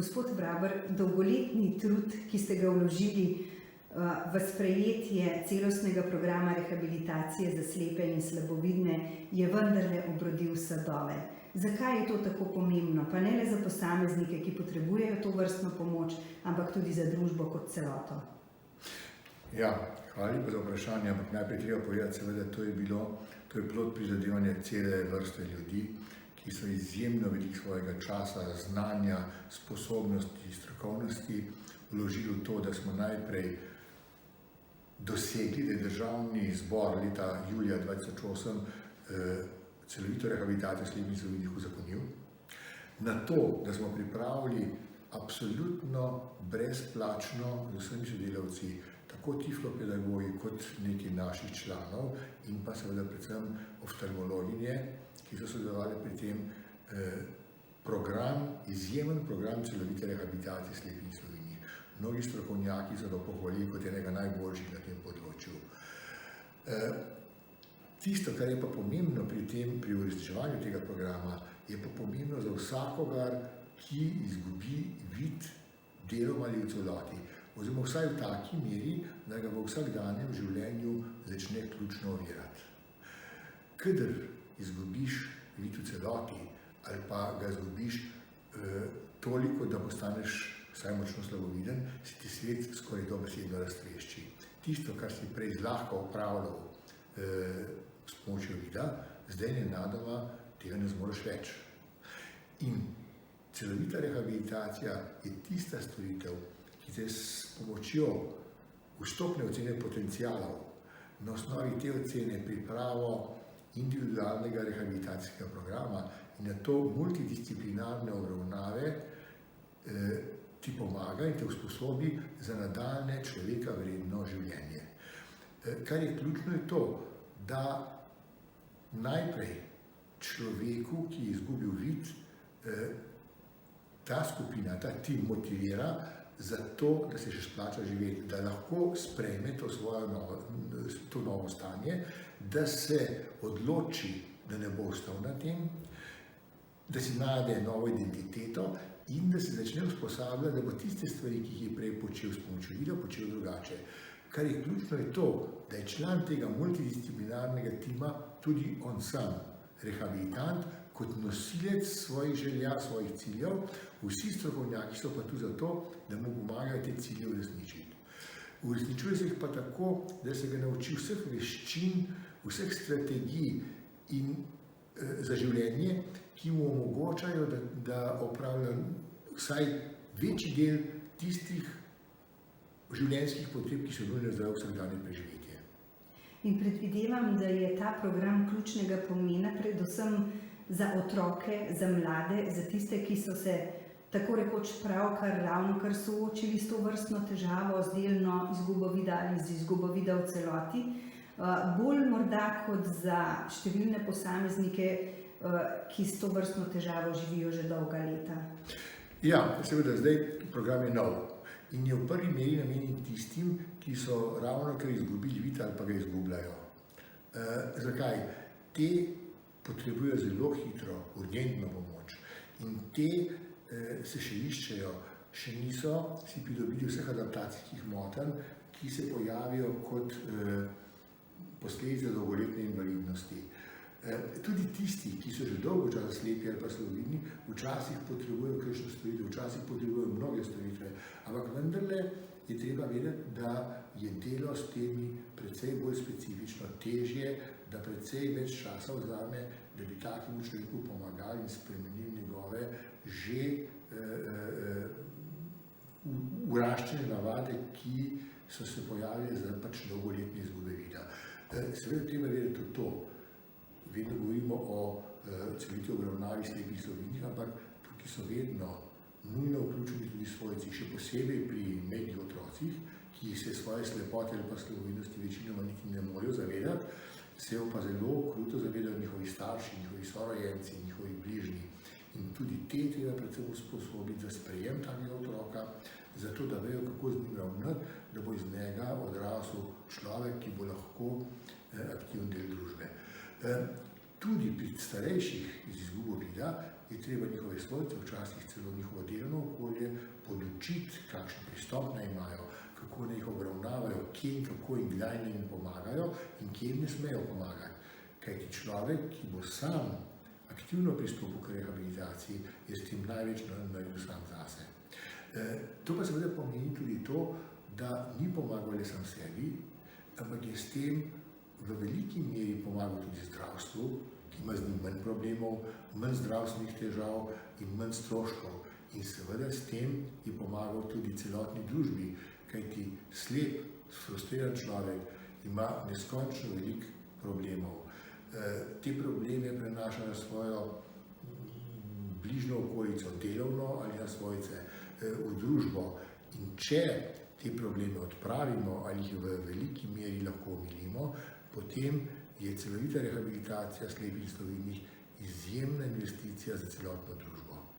Gospod Vraber, dolgoletni trud, ki ste ga vložili v sprejetje celostnega programa rehabilitacije za slepe in slabovidne, je vendarle obrodil sadove. Zakaj je to tako pomembno? Pa ne le za posameznike, ki potrebujejo to vrstno pomoč, ampak tudi za družbo kot celoto. Ja, hvala lepa za vprašanje, ampak najprej treba povedati, seveda, to je plod prizadevanja cele vrste ljudi, ki so izjemno veliko svojega časa, znanja, sposobnosti, strokovnosti vložili v to, da smo najprej dosegli, da je Državni zbor leta julija 2008 celovito rehabilitacijo slepih in slabovidnih uzakonil. Na to, da smo pripravili absolutno brezplačno z vsemi sodelavci, tako tiflopedagogi kot neki naših članov in pa seveda predvsem oftalmologinje, ki so sodelovali pri tem, izjemen program celovite rehabilitacije slepih in slabovidnih. Mnogi strokovnjaki so ga pohvalili kot enega najboljših na tem področju. Tisto, kar je pa pomembno pri uresničevanju tega programa, je pa pomembno za vsakogar, ki izgubi vid deloma ali v celoti, oziroma vsaj v taki meri, da ga v vsakdanjem življenju začne ključno ovirati. Kadar izgubiš vid v celoti ali pa ga izgubiš toliko, da postaneš vsaj močno slaboviden, si ti svet skoraj dobesedno raztrešči. Tisto, kar si prej zlahka opravljal s pomočjo vida, zdaj nenadoma tega ne zmoreš več. In celovita rehabilitacija je tista storitev, ki te s pomočjo vstopne ocene potencialov na osnovi te ocene pripravo individualnega rehabilitacijskega programa in na to multidisciplinarne obravnave ti pomaga in te usposobi za nadaljnje človeka vredno življenje. Kar je ključno je to, da najprej človeku, ki je izgubil vid, ta skupina, ta tim motivira za to, da se še splača živeti, da lahko sprejme to novo stanje, da se odloči, da ne bo ostal na tem, da si najde novo identiteto in da se začne usposabljati, da bo tiste stvari, ki jih je prej počel s pomočjo vida, počel drugače. Kar je ključno je to, da je član tega multidisciplinarnega tima tudi on sam rehabilitant, kot nosilec svojih želja, svojih ciljev, vsi strokovnjaki so pa tu zato, da mu pomagajo te cilje uresničiti. Uresničuje se jih pa tako, da se ga nauči vseh veščin, vseh strategij za življenje, ki mu omogočajo, da opravlja vsaj večji del tistih življenjskih potreb, ki so nujne za vsakdanje preživetje. In predvidevam, da je ta program ključnega pomena predvsem za otroke, za mlade, za tiste, ki so se tako rekoč ravnokar soočili s to vrstno težavo, z delno izgubo vida ali z izgubo vida v celoti, bolj morda kot za številne posameznike, ki s to vrstno težavo živijo že dolga leta. Ja, seveda, zdaj program je nov in je v prvi meri namenjen tistim, ki so ravnokar izgubili vid ali pa ga izgubljajo. Zakaj? Te potrebujejo zelo hitro, urgentno pomoč in te se še iščejo, še niso si pridobili vseh adaptacijskih motenj, ki se pojavijo kot posledica dolgoletne invalidnosti. Tudi tisti, ki so že dolgo časa slepi ali pa slabovidni, včasih potrebujejo kakšno storitev, včasih potrebujejo mnoge storitve, ampak vendarle je treba vedeti, da je delo s temi precej bolj specifično, težje, da precej več časa vzame, da bi takemu človeku pomagali in spremenili njegove že vraščene navade, ki so se pojavile za dolgoletne izgube vida. Seveda treba vedeti tudi to. Vedno govorimo o celoviti obravnavi slepih in slabovidnih, ampak tukaj so vedno nujno vključeni tudi svojci, še posebej pri majhnih otrocih, ki se svoje slepote ali pa slabovidnosti večinoma niti ne morejo zavedati, se jo pa zelo kruto zavedajo njihovi starši, njihovi sorojenci, njihovi bližnji. In tudi te treba predvsem usposobiti za sprejem takega otroka, zato da vejo, kako z njim ravnati, da bo iz njega odrasel človek, ki bo lahko aktiven del družbe. Tudi pri starejših z izgubo vida je treba njihove svojce, včasih celo njihovo delovno okolje učiti, kakšen pristop naj imajo, kako naj jih obravnavajo, kje in kako in kdaj naj jim pomagajo in kje jim ne smejo pomagati. Kajti človek, ki bo sam aktivno pristopil k rehabilitaciji, je s tem največ naredil sam zase. To pa seveda pomeni tudi to, da ni pomagal le sam sebi, ampak je s tem v veliki meri pomagal tudi zdravstvu, ki ima z njim manj problemov, manj zdravstvenih težav in manj stroškov. In seveda s tem je pomagal tudi celotni družbi, kajti slep, frustriran človek ima neskončno veliko problemov. Te probleme prenaša na svojo bližnjo okolico, delovno ali na svojce, v družbo. In če te probleme odpravimo ali jih v veliki meri lahko omilimo, potem je celovita rehabilitacija slepih in slabovidnih izjemna investicija za celotno družbo.